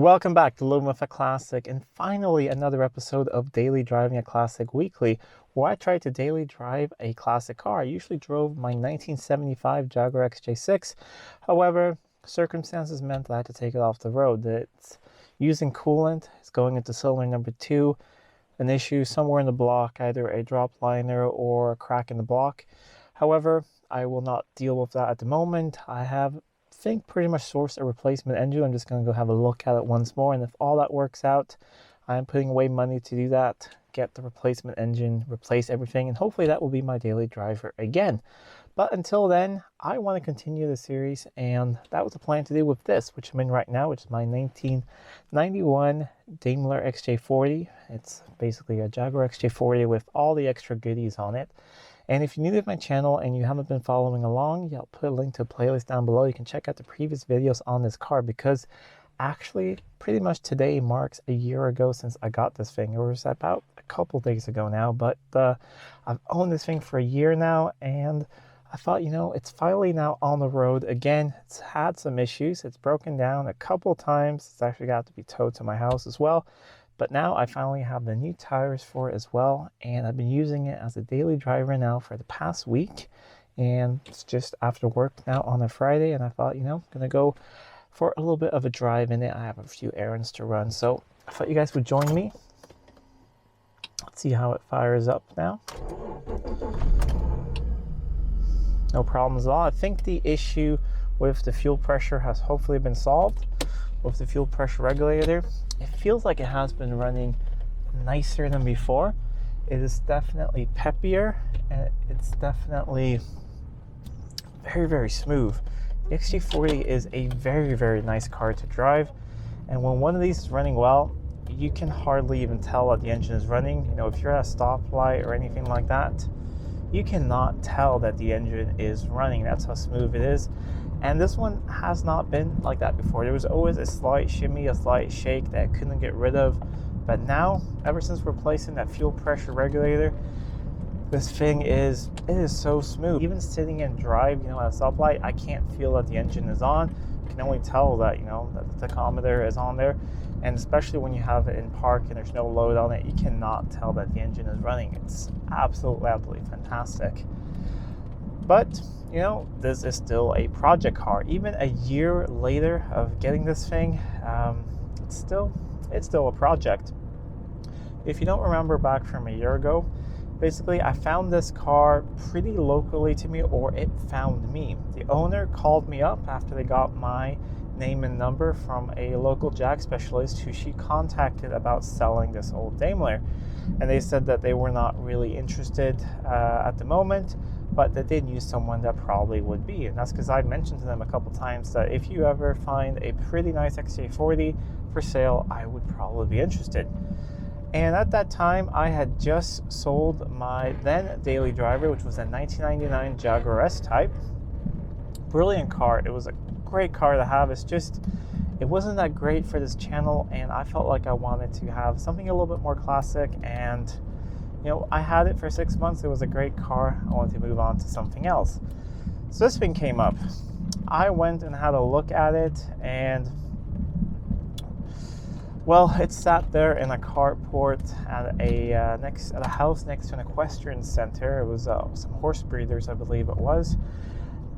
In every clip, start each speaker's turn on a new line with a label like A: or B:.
A: Welcome back to Living with a Classic, and finally another episode of Daily Driving a Classic Weekly, where I try to daily drive a classic car. I usually drove my 1975 Jaguar XJ6. However, circumstances meant that I had to take it off the road. It's using coolant, it's going into cylinder number 2, an issue somewhere in the block, either a drop liner or a crack in the block. However, I will not deal with that at the moment. I think pretty much sourced a replacement engine. I'm just going to go have a look at it once more, and if all that works out, I'm putting away money to do that, get the replacement engine, replace everything, and hopefully that will be my daily driver again. But until then, I want to continue the series, and that was the plan to do with this, which I'm in right now, which is my 1991 Daimler XJ40. It's basically a Jaguar XJ40 with all the extra goodies on it. And if you're new to my channel and you haven't been following along, I'll put a link to a playlist down below. You can check out the previous videos on this car, because actually pretty much today marks a year ago since I got this thing. It was about a couple days ago now, but I've owned this thing for a year now, and I thought, it's finally now on the road again. It's had some issues. It's broken down a couple times. It's actually got to be towed to my house as well. But now I finally have the new tires for it as well, and I've been using it as a daily driver now for the past week. And it's just after work now on a Friday, and I thought, I'm going to go for a little bit of a drive in it. I have a few errands to run, so I thought you guys would join me. Let's see how it fires up now. No problems at all. I think the issue with the fuel pressure has hopefully been solved with the fuel pressure regulator. It feels like it has been running nicer than before. It is definitely peppier, and it's definitely very, very smooth. The XJ40 is a very, very nice car to drive, and when one of these is running well, you can hardly even tell that the engine is running. If you're at a stoplight or anything like that, you cannot tell that the engine is running. That's how smooth it is. And this one has not been like that before. There was always a slight shimmy, a slight shake that I couldn't get rid of. But now, ever since replacing that fuel pressure regulator, this thing is so smooth. Even sitting in drive, at a stoplight, I can't feel that the engine is on. You can only tell that, that the tachometer is on there. And especially when you have it in park and there's no load on it, you cannot tell that the engine is running. It's absolutely fantastic. But, this is still a project car. Even a year later of getting this thing, it's still a project. If you don't remember back from a year ago, basically I found this car pretty locally to me, or it found me. The owner called me up after they got my name and number from a local Jag specialist who she contacted about selling this old Daimler. And they said that they were not really interested at the moment, but that they knew someone that probably would be. And that's because I mentioned to them a couple times that if you ever find a pretty nice XJ40 for sale, I would probably be interested. And at that time, I had just sold my then daily driver, which was a 1999 Jaguar S-Type. Brilliant car. It was a great car to have. It wasn't that great for this channel, and I felt like I wanted to have something a little bit more classic. And I had it for 6 months. It was a great car. I wanted to move on to something else. So this thing came up. I went and had a look at it, and well, it sat there in a carport at a house next to an equestrian center. It was some horse breeders, I believe it was,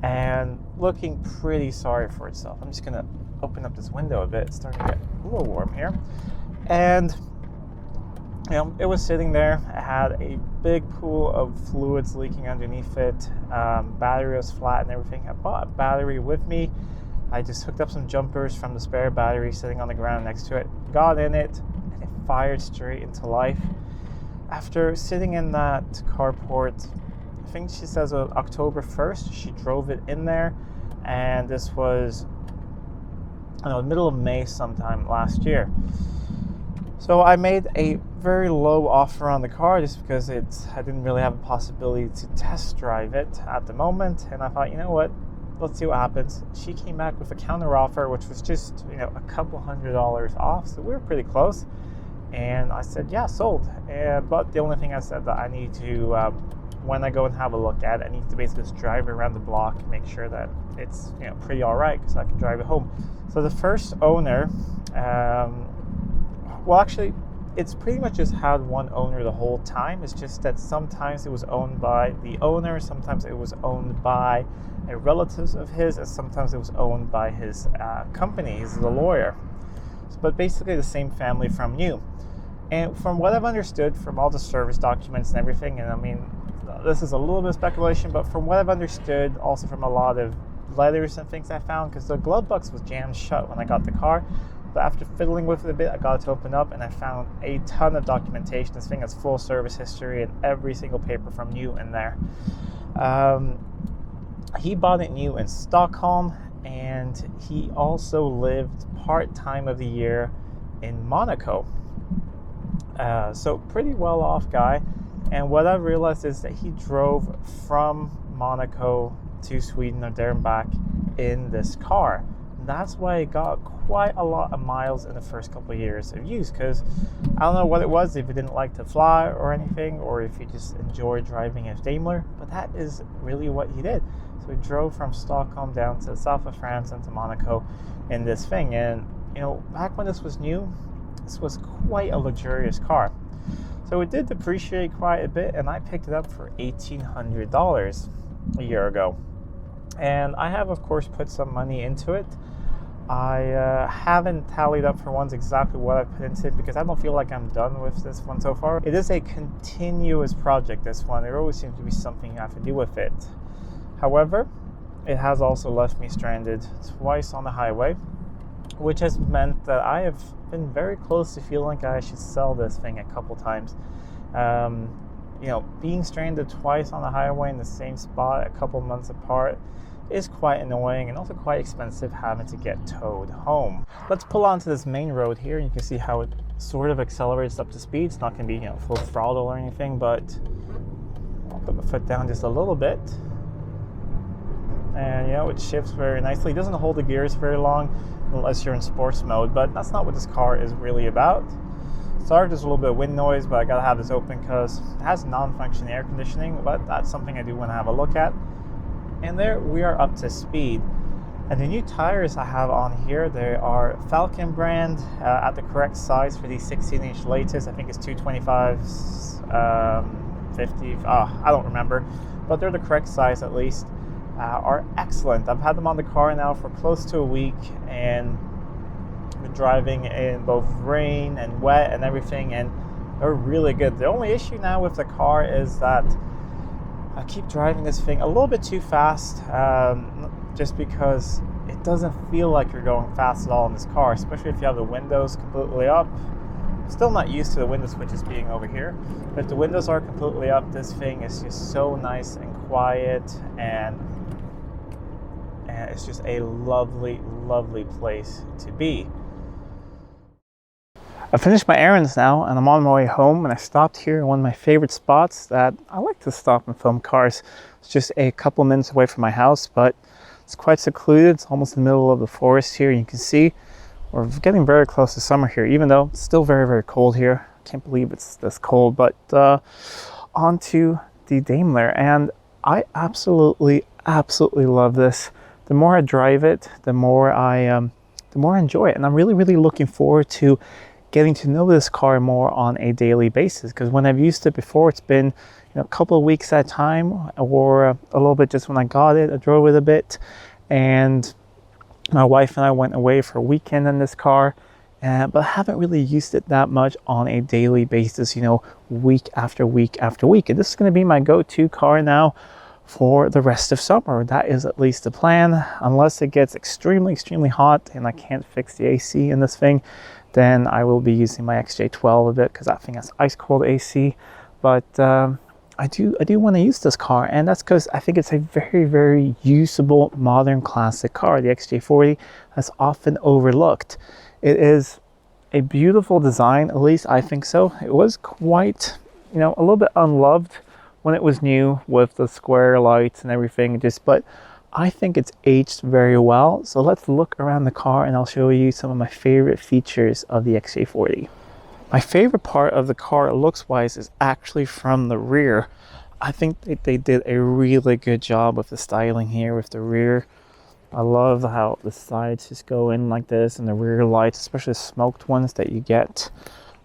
A: and looking pretty sorry for itself. I'm just gonna open up this window a bit. It's starting to get a little warm here, and it was sitting there. It had a big pool of fluids leaking underneath it. Battery was flat and everything. I bought a battery with me. I just hooked up some jumpers from the spare battery sitting on the ground next to it, got in it, and it fired straight into life. After sitting in that carport, I think she says October 1st, she drove it in there, and this was middle of May sometime last year. So I made a very low offer on the car just because I didn't really have a possibility to test drive it at the moment, and I thought, let's see what happens. She came back with a counter offer, which was just a couple $100 off, so we were pretty close. And I said, yeah, sold. But the only thing I said that I need to when I go and have a look at it, I need to basically just drive around the block and make sure that it's, you know, pretty all right, because I can drive it home. So the first owner, well, actually, it's pretty much just had one owner the whole time. It's just that sometimes it was owned by the owner, sometimes it was owned by a relative of his, and sometimes it was owned by his company. He's a lawyer. But basically the same family from new. And from what I've understood from all the service documents and everything, and I mean, this is a little bit of speculation, but from what I've understood, also from a lot of letters and things I found, because the glove box was jammed shut when I got the car, but after fiddling with it a bit, I got it to open up, and I found a ton of documentation. This thing has full service history and every single paper from new in there. He bought it new in Stockholm, and he also lived part-time of the year in Monaco. So pretty well off guy. And what I realized is that he drove from Monaco to Sweden or there and back in this car. That's why it got quite a lot of miles in the first couple of years of use, because I don't know what it was, if he didn't like to fly or anything, or if he just enjoyed driving a Daimler, but that is really what he did. So he drove from Stockholm down to the south of France and to Monaco in this thing. And, you know, back when this was new, this was quite a luxurious car. So it did depreciate quite a bit, and I picked it up for $1,800 a year ago. And I have, of course, put some money into it. I haven't tallied up for once exactly what I put into it, because I don't feel like I'm done with this one so far. It is a continuous project, this one. There always seems to be something you have to do with it. However, it has also left me stranded twice on the highway, which has meant that I have been very close to feeling like I should sell this thing a couple times. You know, being stranded twice on the highway in the same spot a couple months apart is quite annoying, and also quite expensive having to get towed home. Let's pull onto this main road here, and you can see how it sort of accelerates up to speed. It's not going to be, you know, full throttle or anything, but I'll put my foot down just a little bit. And, you know, it shifts very nicely. It doesn't hold the gears very long unless you're in sports mode, but that's not what this car is really about. Sorry, there's a little bit of wind noise, but I gotta have this open because it has non-functioning air conditioning, but that's something I do want to have a look at. And there we are up to speed. And the new tires I have on here, they are Falcon brand at the correct size for these 16-inch latest. I think it's 225s, 50, I don't remember, but they're the correct size at least. Are excellent. I've had them on the car now for close to a week, and been driving in both rain and wet and everything, and they're really good. The only issue now with the car is that I keep driving this thing a little bit too fast, just because it doesn't feel like you're going fast at all in this car, especially if you have the windows completely up. Still not used to the window switches being over here, but if the windows are completely up, this thing is just so nice and quiet, and it's just a lovely, lovely place to be. I finished my errands now, and I'm on my way home, and I stopped here in one of my favorite spots that I like to stop and film cars. It's just a couple minutes away from my house, but it's quite secluded. It's almost in the middle of the forest here. You can see we're getting very close to summer here, even though it's still very, very cold here. I can't believe it's this cold, but onto the Daimler, and I absolutely love this. The more I drive it, the more I enjoy it, and I'm really, really looking forward to getting to know this car more on a daily basis, because when I've used it before, it's been, you know, a couple of weeks at a time, or a little bit just when I got it. I drove it a bit, and my wife and I went away for a weekend in this car, but I haven't really used it that much on a daily basis, you know, week after week after week. And this is going to be my go-to car now for the rest of summer. That is at least the plan, unless it gets extremely, extremely hot and I can't fix the AC in this thing. Then I will be using my XJ12 a bit, because that thing has ice cold AC. But I do want to use this car, and that's because I think it's a very, very usable modern classic car. The XJ40 is often overlooked. It is a beautiful design, at least I think so. It was quite, you know, a little bit unloved when it was new with the square lights and everything, but I think it's aged very well. So let's look around the car, and I'll show you some of my favorite features of the XJ40. My favorite part of the car looks wise is actually from the rear. I think they did a really good job with the styling here with the rear. I love how the sides just go in like this, and the rear lights, especially the smoked ones that you get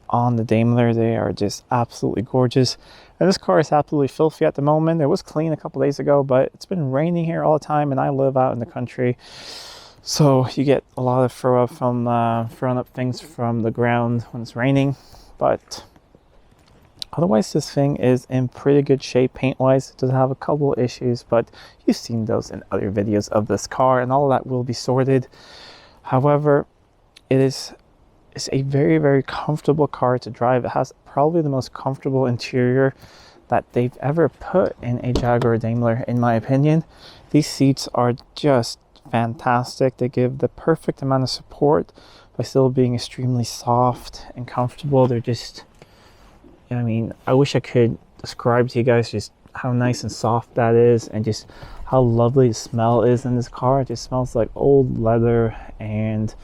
A: on the Daimler, they are just absolutely gorgeous. And this car is absolutely filthy at the moment. It was clean a couple days ago, but it's been raining here all the time, and I live out in the country, so you get a lot of throw up things from the ground when it's raining. But otherwise, this thing is in pretty good shape paint-wise. It does have a couple of issues, but you've seen those in other videos of this car, and all that will be sorted. However, it's a very, very comfortable car to drive. It has probably the most comfortable interior that they've ever put in a Jaguar Daimler, in my opinion. These seats are just fantastic. They give the perfect amount of support by still being extremely soft and comfortable. They're just, I mean, I wish I could describe to you guys just how nice and soft that is, and just how lovely the smell is in this car. It just smells like old leather, and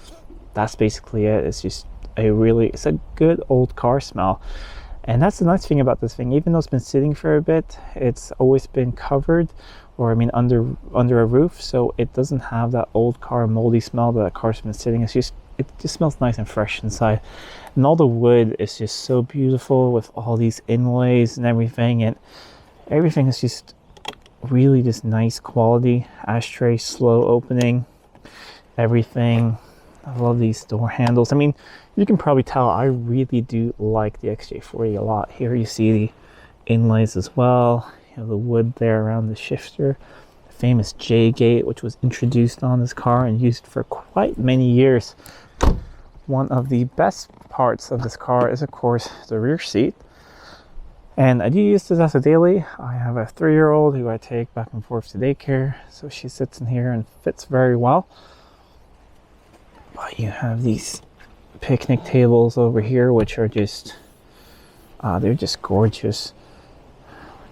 A: that's basically it. It's just it's a good old car smell. And that's the nice thing about this thing. Even though it's been sitting for a bit, it's always been covered, or I mean under a roof, so it doesn't have that old car moldy smell that a car's been sitting. It just smells nice and fresh inside. And all the wood is just so beautiful with all these inlays and everything, and everything is just really just nice quality. Ashtray, slow opening, everything. I love these door handles. I mean, you can probably tell I really do like the XJ40 a lot. Here you see the inlays as well. You know, the wood there around the shifter. The famous J-gate, which was introduced on this car and used for quite many years. One of the best parts of this car is, of course, the rear seat. And I do use this as a daily. I have a 3-year-old who I take back and forth to daycare, so she sits in here and fits very well. But you have these picnic tables over here, which are just, they're just gorgeous.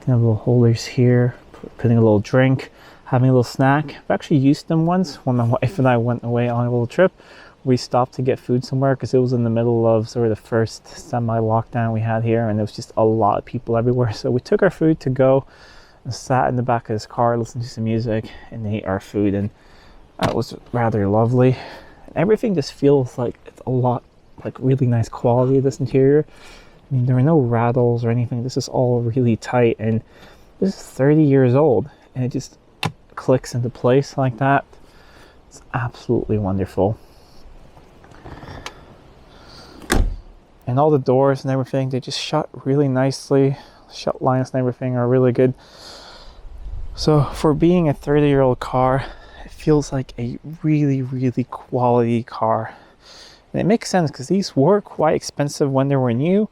A: You have little holders here, putting a little drink, having a little snack. I've actually used them once when my wife and I went away on a little trip. We stopped to get food somewhere because it was in the middle of sort of the first semi-lockdown we had here, and there was just a lot of people everywhere. So we took our food to go and sat in the back of his car, listened to some music, and ate our food, and that was rather lovely. Everything just feels like it's a lot, like really nice quality of this interior. I mean, there are no rattles or anything. This is all really tight, and this is 30 years old, and it just clicks into place like that. It's absolutely wonderful. And all the doors and everything, they just shut really nicely. Shut lines and everything are really good. So for being a 30-year-old car, feels like a really, really quality car. And it makes sense because these were quite expensive when they were new,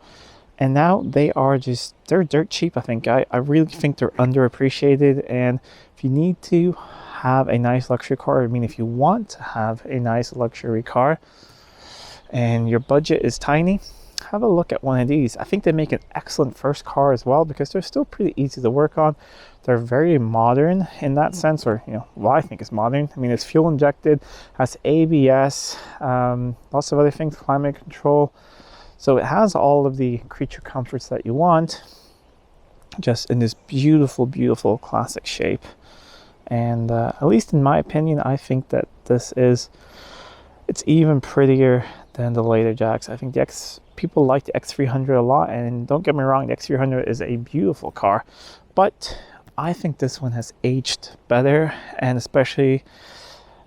A: and now they're dirt cheap. I think I really think they're underappreciated. And if you need to have a nice luxury car, I mean, if you want to have a nice luxury car and your budget is tiny, have a look at one of these. I think they make an excellent first car as well, because they're still pretty easy to work on. They're very modern in that sense, or well, I think it's modern. I mean, it's fuel injected, has ABS, lots of other things, climate control. So it has all of the creature comforts that you want, just in this beautiful, beautiful classic shape. And at least in my opinion, I think that it's even prettier than the later Jags. I think people like the X300 a lot, and don't get me wrong, the X300 is a beautiful car, but I think this one has aged better. And especially,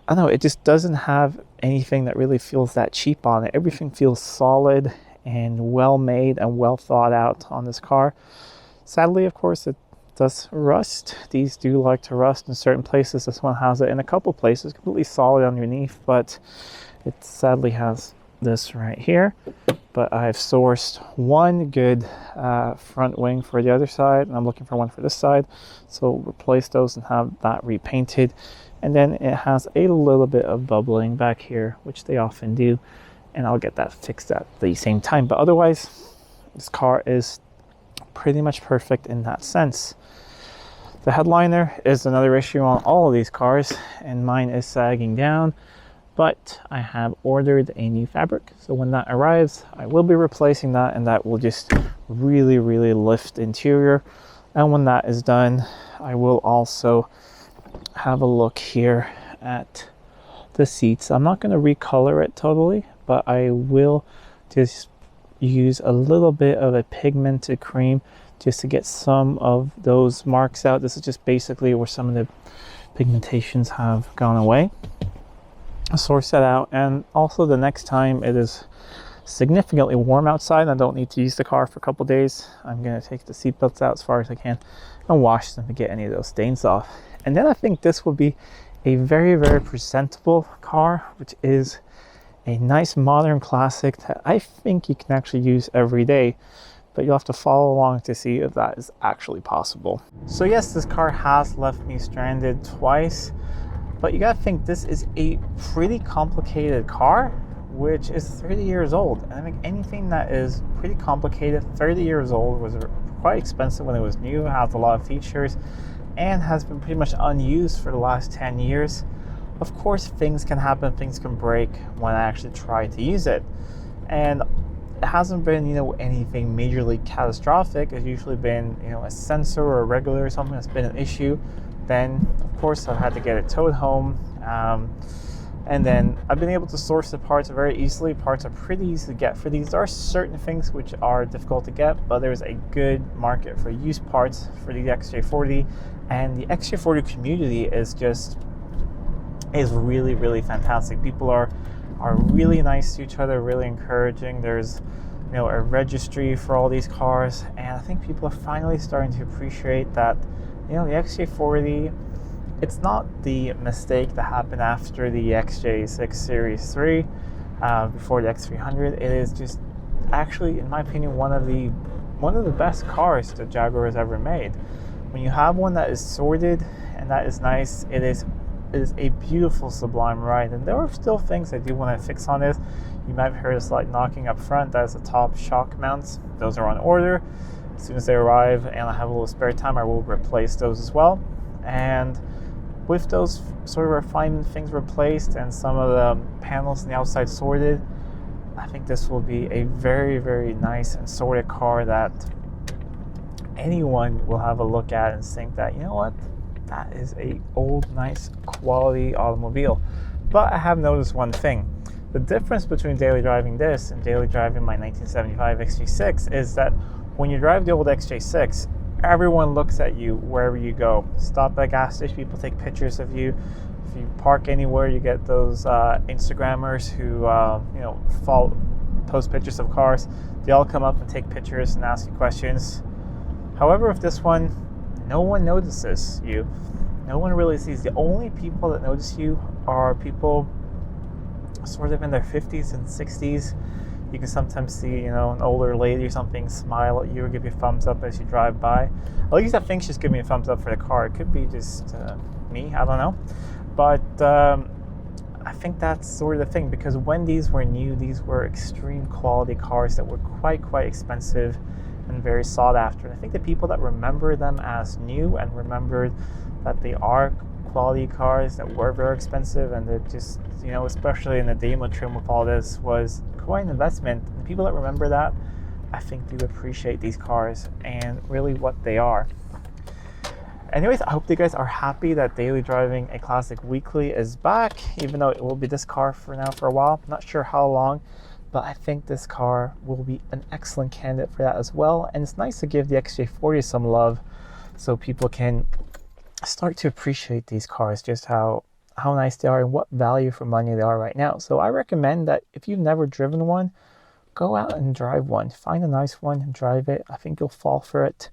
A: I don't know, it just doesn't have anything that really feels that cheap on it. Everything feels solid and well made and well thought out on this car. Sadly, of course, it does rust. These do like to rust in certain places. This one has it in a couple places, completely solid underneath, but it sadly has this right here. But I've sourced one good front wing for the other side, and I'm looking for one for this side, so we'll replace those and have that repainted. And then it has a little bit of bubbling back here, which they often do, and I'll get that fixed at the same time. But otherwise, this car is pretty much perfect in that sense. The headliner is another issue on all of these cars, and mine is sagging down. But I have ordered a new fabric, so when that arrives, I will be replacing that, and that will just really, really lift the interior. And when that is done, I will also have a look here at the seats. I'm not going to recolor it totally, but I will just use a little bit of a pigmented cream just to get some of those marks out. This is just basically where some of the pigmentations have gone away. I'll source that out, and also the next time it is significantly warm outside, I don't need to use the car for a couple days, I'm going to take the seat belts out as far as I can and wash them to get any of those stains off. And then I think this will be a very, very presentable car, which is a nice modern classic that I think you can actually use every day, but you'll have to follow along to see if that is actually possible. So yes, this car has left me stranded twice, but you gotta think this is a pretty complicated car, which is 30 years old. And I think anything that is pretty complicated, 30 years old, was quite expensive when it was new, has a lot of features, and has been pretty much unused for the last 10 years. Of course, things can happen, things can break when I actually try to use it. And it hasn't been, anything majorly catastrophic. It's usually been, a sensor or a regulator or something that's been an issue. Then, of course, I've had to get it towed home. And then I've been able to source the parts very easily. Parts are pretty easy to get for these. There are certain things which are difficult to get, but there's a good market for used parts for the XJ40. And the XJ40 community is really, really fantastic. People are really nice to each other, really encouraging. There's a registry for all these cars, and I think people are finally starting to appreciate that the XJ40, it's not the mistake that happened after the XJ6 Series 3 before the X300. It is just actually, in my opinion, one of the best cars that Jaguar has ever made. When you have one that is sorted and that is nice, it is a beautiful, sublime ride. And there are still things I do want to fix on this. You might have heard a slight knocking up front. That is the top shock mounts. Those are on order. As soon as they arrive and I have a little spare time, I will replace those as well. And with those sort of refinement things replaced and some of the panels on the outside sorted, I think this will be a very, very nice and sorted car that anyone will have a look at and think that, that is a old, nice, quality automobile. But I have noticed one thing. The difference between daily driving this and daily driving my 1975 XJ6 is that when you drive the old XJ6, everyone looks at you wherever you go. Stop at a gas station, people take pictures of you. If you park anywhere, you get those Instagrammers who post pictures of cars. They all come up and take pictures and ask you questions. However, with this one, no one notices you. No one really sees. The only people that notice you are people sort of in their 50s and 60s. You can sometimes see, an older lady or something smile at you or give you a thumbs up as you drive by. At least I think she's giving me a thumbs up for the car. It could be just me, I don't know. But I think that's sort of the thing, because when these were new, these were extreme quality cars that were quite expensive and very sought after. And I think the people that remember them as new and remembered that they are quality cars that were very expensive, and that just, especially in the Daimler trim with all this, was quite an investment. The people that remember that, I think, do appreciate these cars and really what they are. Anyways, I hope you guys are happy that Daily Driving a Classic Weekly is back, even though it will be this car for now for a while. I'm not sure how long, but I think this car will be an excellent candidate for that as well. And it's nice to give the XJ40 some love so people can start to appreciate these cars, just how nice they are and what value for money they are right now. So I recommend that if you've never driven one, go out and drive one. Find a nice one and drive it. I think you'll fall for it.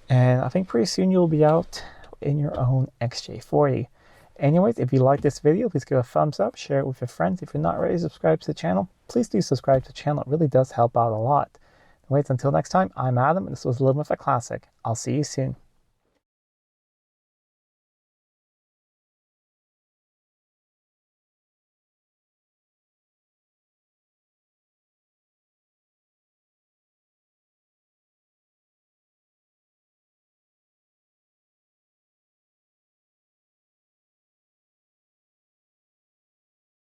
A: And I think pretty soon you'll be out in your own XJ40. Anyways, if you like this video, please give a thumbs up, share it with your friends. If you're not already subscribed to the channel, please do subscribe to the channel. It really does help out a lot. Anyways, until next time, I'm Adam, and this was Living with a Classic. I'll see you soon.